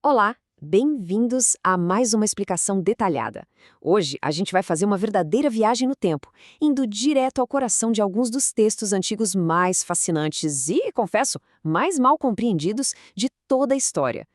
Olá, bem-vindos a mais uma explicação detalhada. Hoje a gente vai fazer uma verdadeira viagem no tempo, indo direto ao coração de alguns dos textos antigos mais fascinantes e, confesso, mais mal compreendidos de toda a história.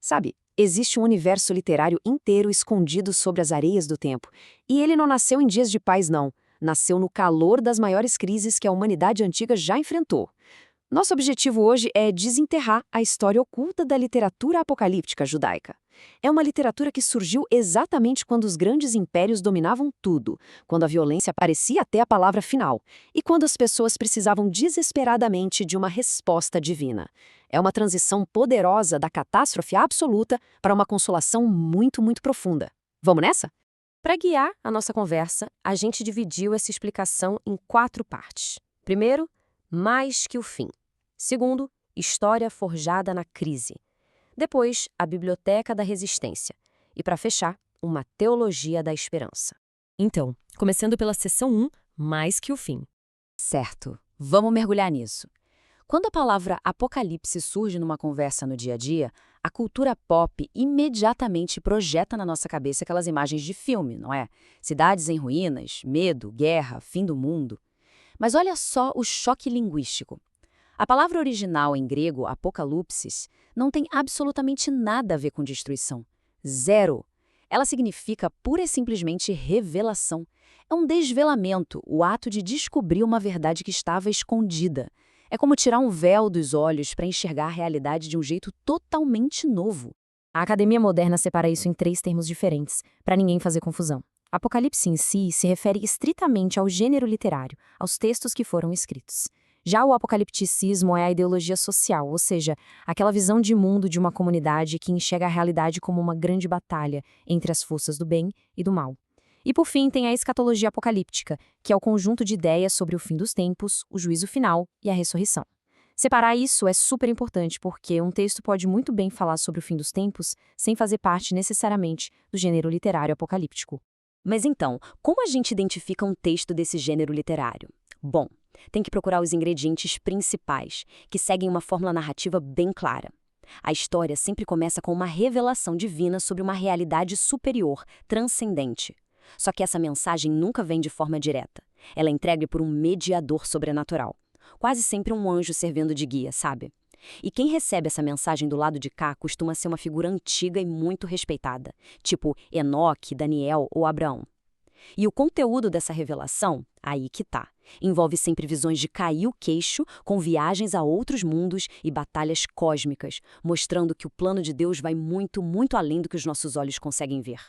Sabe, existe um universo literário inteiro escondido sobre as areias do tempo, e ele não nasceu em dias de paz, não. Nasceu no calor das maiores crises que a humanidade antiga já enfrentou. Nosso objetivo hoje é desenterrar a história oculta da literatura apocalíptica judaica. É uma literatura que surgiu exatamente quando os grandes impérios dominavam tudo, quando a violência parecia até a palavra final, e quando as pessoas precisavam desesperadamente de uma resposta divina. É uma transição poderosa da catástrofe absoluta para uma consolação muito, muito profunda. Vamos nessa? Para guiar a nossa conversa, a gente dividiu essa explicação em 4 partes. Primeiro, mais que o fim. Segundo, história forjada na crise. Depois, a biblioteca da resistência. E, para fechar, uma teologia da esperança. Então, começando pela seção 1, mais que o fim. Certo, vamos mergulhar nisso. Quando a palavra apocalipse surge numa conversa no dia a dia, a cultura pop imediatamente projeta na nossa cabeça aquelas imagens de filme, não é? Cidades em ruínas, medo, guerra, fim do mundo. Mas olha só o choque linguístico. A palavra original em grego, apocalipsis, não tem absolutamente nada a ver com destruição. Zero. Ela significa pura e simplesmente revelação. É um desvelamento, o ato de descobrir uma verdade que estava escondida. É como tirar um véu dos olhos para enxergar a realidade de um jeito totalmente novo. A academia moderna separa isso em 3 termos diferentes, para ninguém fazer confusão. Apocalipse em si se refere estritamente ao gênero literário, aos textos que foram escritos. Já o apocalipticismo é a ideologia social, ou seja, aquela visão de mundo de uma comunidade que enxerga a realidade como uma grande batalha entre as forças do bem e do mal. E por fim tem a escatologia apocalíptica, que é o conjunto de ideias sobre o fim dos tempos, o juízo final e a ressurreição. Separar isso é super importante porque um texto pode muito bem falar sobre o fim dos tempos sem fazer parte necessariamente do gênero literário apocalíptico. Mas então, como a gente identifica um texto desse gênero literário? Bom, tem que procurar os ingredientes principais, que seguem uma fórmula narrativa bem clara. A história sempre começa com uma revelação divina sobre uma realidade superior, transcendente. Só que essa mensagem nunca vem de forma direta. Ela é entregue por um mediador sobrenatural. Quase sempre um anjo servindo de guia, sabe? E quem recebe essa mensagem do lado de cá costuma ser uma figura antiga e muito respeitada, tipo Enoque, Daniel ou Abraão. E o conteúdo dessa revelação, aí que tá, envolve sempre visões de cair o queixo, com viagens a outros mundos e batalhas cósmicas, mostrando que o plano de Deus vai muito, muito além do que os nossos olhos conseguem ver.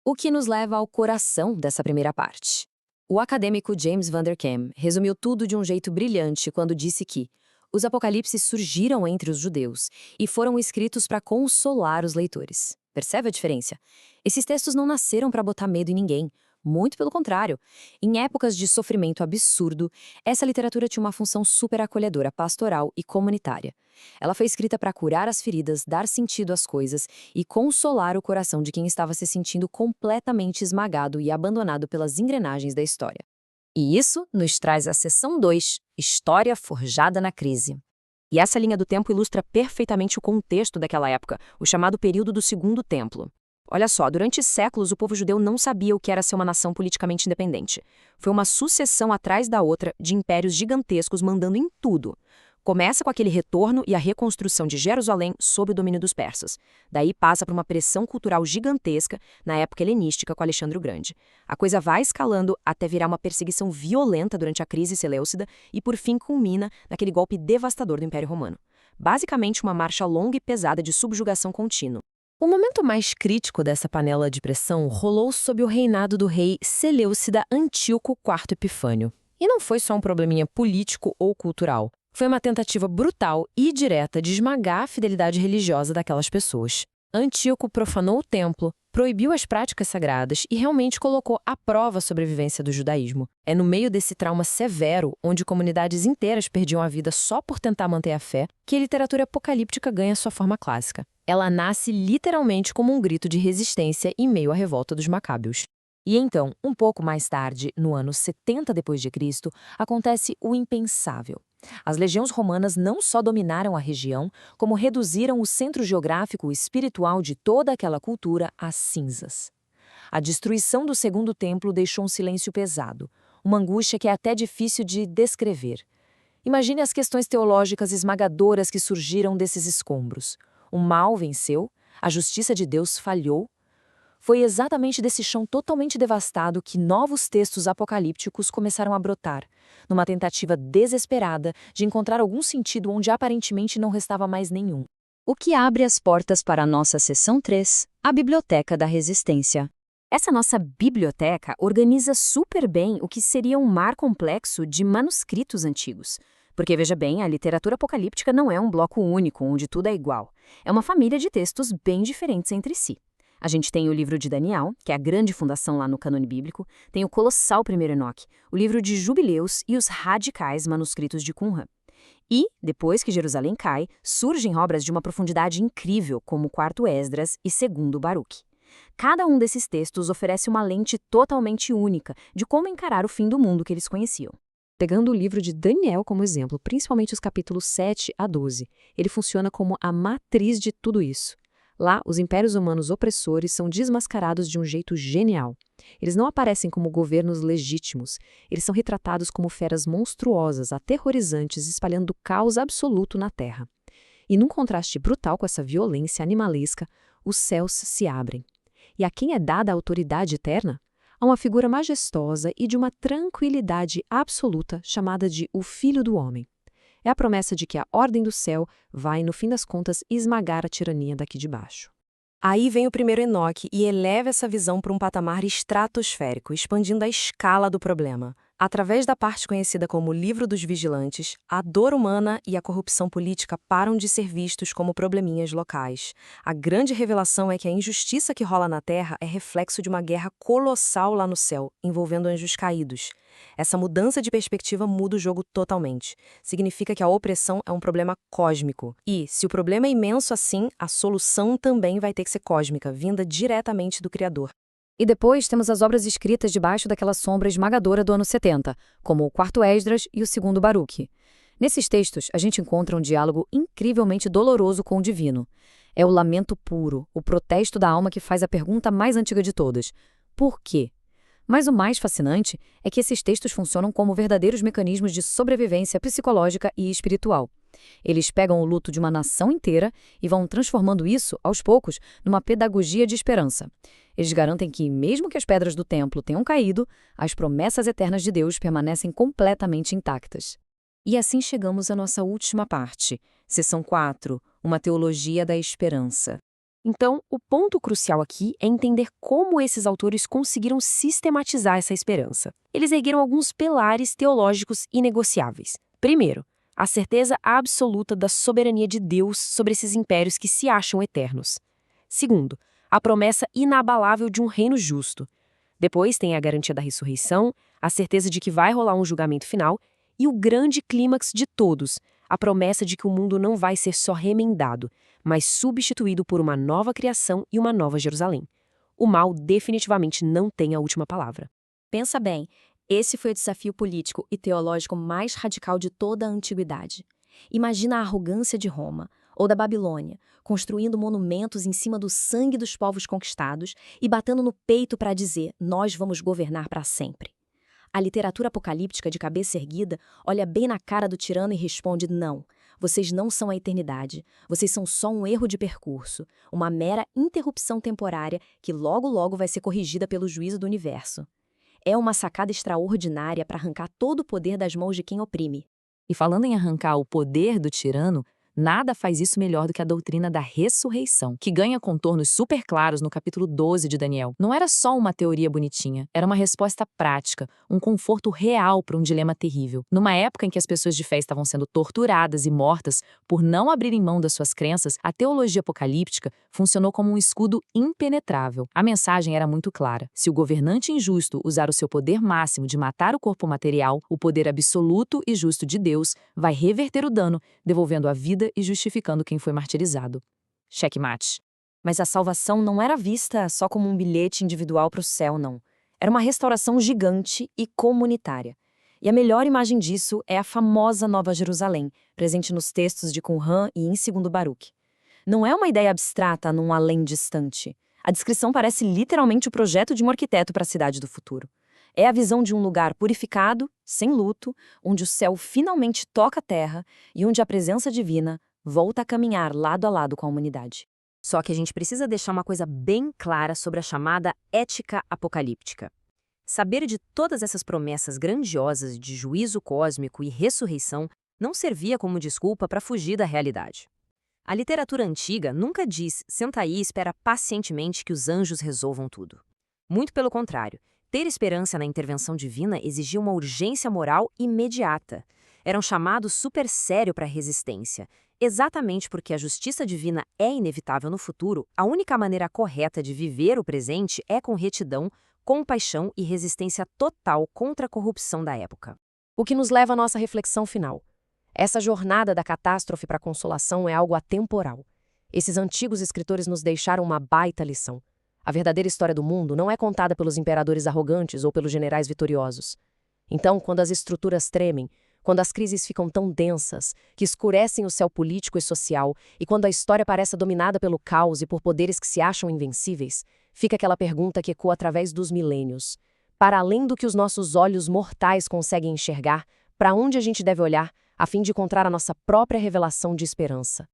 O que nos leva ao coração dessa primeira parte. O acadêmico James Van Der Kem resumiu tudo de um jeito brilhante quando disse que os apocalipses surgiram entre os judeus e foram escritos para consolar os leitores. Percebe a diferença? Esses textos não nasceram para botar medo em ninguém. Muito pelo contrário. Em épocas de sofrimento absurdo, essa literatura tinha uma função super acolhedora, pastoral e comunitária. Ela foi escrita para curar as feridas, dar sentido às coisas e consolar o coração de quem estava se sentindo completamente esmagado e abandonado pelas engrenagens da história. E isso nos traz a seção 2, História Forjada na Crise. E essa linha do tempo ilustra perfeitamente o contexto daquela época, o chamado período do Segundo Templo. Olha só, durante séculos o povo judeu não sabia o que era ser uma nação politicamente independente. Foi uma sucessão atrás da outra de impérios gigantescos mandando em tudo. Começa com aquele retorno e a reconstrução de Jerusalém sob o domínio dos persas. Daí passa por uma pressão cultural gigantesca na época helenística com Alexandre o Grande. A coisa vai escalando até virar uma perseguição violenta durante a crise seleucida e por fim culmina naquele golpe devastador do Império Romano. Basicamente uma marcha longa e pesada de subjugação contínua. O momento mais crítico dessa panela de pressão rolou sob o reinado do rei Seleucida Antíoco IV Epifânio. E não foi só um probleminha político ou cultural. Foi uma tentativa brutal e direta de esmagar a fidelidade religiosa daquelas pessoas. Antíoco profanou o templo, proibiu as práticas sagradas e realmente colocou à prova a sobrevivência do judaísmo. É no meio desse trauma severo, onde comunidades inteiras perdiam a vida só por tentar manter a fé, que a literatura apocalíptica ganha sua forma clássica. Ela nasce literalmente como um grito de resistência em meio à revolta dos macábeos. E então, um pouco mais tarde, no ano 70 d.C., acontece o impensável. As legiões romanas não só dominaram a região, como reduziram o centro geográfico e espiritual de toda aquela cultura às cinzas. A destruição do segundo templo deixou um silêncio pesado, uma angústia que é até difícil de descrever. Imagine as questões teológicas esmagadoras que surgiram desses escombros. O mal venceu, a justiça de Deus falhou. Foi exatamente desse chão totalmente devastado que novos textos apocalípticos começaram a brotar, numa tentativa desesperada de encontrar algum sentido onde aparentemente não restava mais nenhum. O que abre as portas para a nossa seção 3, a Biblioteca da Resistência. Essa nossa biblioteca organiza super bem o que seria um mar complexo de manuscritos antigos. Porque, veja bem, a literatura apocalíptica não é um bloco único, onde tudo é igual. É uma família de textos bem diferentes entre si. A gente tem o livro de Daniel, que é a grande fundação lá no cânone bíblico, tem o colossal primeiro Enoque, o livro de Jubileus e os radicais manuscritos de Qumran. E, depois que Jerusalém cai, surgem obras de uma profundidade incrível, como o quarto Esdras e segundo Baruque. Cada um desses textos oferece uma lente totalmente única de como encarar o fim do mundo que eles conheciam. Pegando o livro de Daniel como exemplo, principalmente os capítulos 7 a 12, ele funciona como a matriz de tudo isso. Lá, os impérios humanos opressores são desmascarados de um jeito genial. Eles não aparecem como governos legítimos, eles são retratados como feras monstruosas, aterrorizantes, espalhando caos absoluto na Terra. E num contraste brutal com essa violência animalesca, os céus se abrem. E a quem é dada a autoridade eterna? A uma figura majestosa e de uma tranquilidade absoluta chamada de o Filho do Homem. É a promessa de que a ordem do céu vai, no fim das contas, esmagar a tirania daqui de baixo. Aí vem o primeiro Enoque e eleva essa visão para um patamar estratosférico, expandindo a escala do problema. Através da parte conhecida como Livro dos Vigilantes, a dor humana e a corrupção política param de ser vistos como probleminhas locais. A grande revelação é que a injustiça que rola na Terra é reflexo de uma guerra colossal lá no céu, envolvendo anjos caídos. Essa mudança de perspectiva muda o jogo totalmente. Significa que a opressão é um problema cósmico. E, se o problema é imenso assim, a solução também vai ter que ser cósmica, vinda diretamente do Criador. E depois temos as obras escritas debaixo daquela sombra esmagadora do ano 70, como o quarto Esdras e o segundo Baruque. Nesses textos, a gente encontra um diálogo incrivelmente doloroso com o divino. É o lamento puro, o protesto da alma que faz a pergunta mais antiga de todas: por quê? Mas o mais fascinante é que esses textos funcionam como verdadeiros mecanismos de sobrevivência psicológica e espiritual. Eles pegam o luto de uma nação inteira e vão transformando isso, aos poucos, numa pedagogia de esperança. Eles garantem que, mesmo que as pedras do templo tenham caído, as promessas eternas de Deus permanecem completamente intactas. E assim chegamos à nossa última parte, seção 4, uma teologia da esperança. Então, o ponto crucial aqui é entender como esses autores conseguiram sistematizar essa esperança. Eles ergueram alguns pilares teológicos inegociáveis. Primeiro, a certeza absoluta da soberania de Deus sobre esses impérios que se acham eternos. Segundo, a promessa inabalável de um reino justo. Depois tem a garantia da ressurreição, a certeza de que vai rolar um julgamento final e o grande clímax de todos, a promessa de que o mundo não vai ser só remendado, mas substituído por uma nova criação e uma nova Jerusalém. O mal definitivamente não tem a última palavra. Pensa bem, esse foi o desafio político e teológico mais radical de toda a antiguidade. Imagina a arrogância de Roma, ou da Babilônia, construindo monumentos em cima do sangue dos povos conquistados e batendo no peito para dizer: nós vamos governar para sempre. A literatura apocalíptica de cabeça erguida olha bem na cara do tirano e responde: não, vocês não são a eternidade, vocês são só um erro de percurso, uma mera interrupção temporária que logo vai ser corrigida pelo juízo do universo. É uma sacada extraordinária para arrancar todo o poder das mãos de quem oprime. E falando em arrancar o poder do tirano, nada faz isso melhor do que a doutrina da ressurreição, que ganha contornos super claros no capítulo 12 de Daniel. Não era só uma teoria bonitinha, era uma resposta prática, um conforto real para um dilema terrível. Numa época em que as pessoas de fé estavam sendo torturadas e mortas por não abrirem mão das suas crenças, a teologia apocalíptica funcionou como um escudo impenetrável. A mensagem era muito clara: se o governante injusto usar o seu poder máximo de matar o corpo material, o poder absoluto e justo de Deus vai reverter o dano, devolvendo a vida e justificando quem foi martirizado. Checkmate. Mas a salvação não era vista só como um bilhete individual para o céu, não. Era uma restauração gigante e comunitária. E a melhor imagem disso é a famosa Nova Jerusalém, presente nos textos de Qumran e em 2º Baruque. Não é uma ideia abstrata num além distante. A descrição parece literalmente o projeto de um arquiteto para a cidade do futuro. É a visão de um lugar purificado, sem luto, onde o céu finalmente toca a terra e onde a presença divina volta a caminhar lado a lado com a humanidade. Só que a gente precisa deixar uma coisa bem clara sobre a chamada ética apocalíptica. Saber de todas essas promessas grandiosas de juízo cósmico e ressurreição não servia como desculpa para fugir da realidade. A literatura antiga nunca diz "senta aí e espera pacientemente que os anjos resolvam tudo". Muito pelo contrário, ter esperança na intervenção divina exigia uma urgência moral imediata. Era um chamado super sério para a resistência. Exatamente porque a justiça divina é inevitável no futuro, a única maneira correta de viver o presente é com retidão, compaixão e resistência total contra a corrupção da época. O que nos leva à nossa reflexão final. Essa jornada da catástrofe para a consolação é algo atemporal. Esses antigos escritores nos deixaram uma baita lição. A verdadeira história do mundo não é contada pelos imperadores arrogantes ou pelos generais vitoriosos. Então, quando as estruturas tremem, quando as crises ficam tão densas, que escurecem o céu político e social, e quando a história parece dominada pelo caos e por poderes que se acham invencíveis, fica aquela pergunta que ecoa através dos milênios. Para além do que os nossos olhos mortais conseguem enxergar, para onde a gente deve olhar, a fim de encontrar a nossa própria revelação de esperança?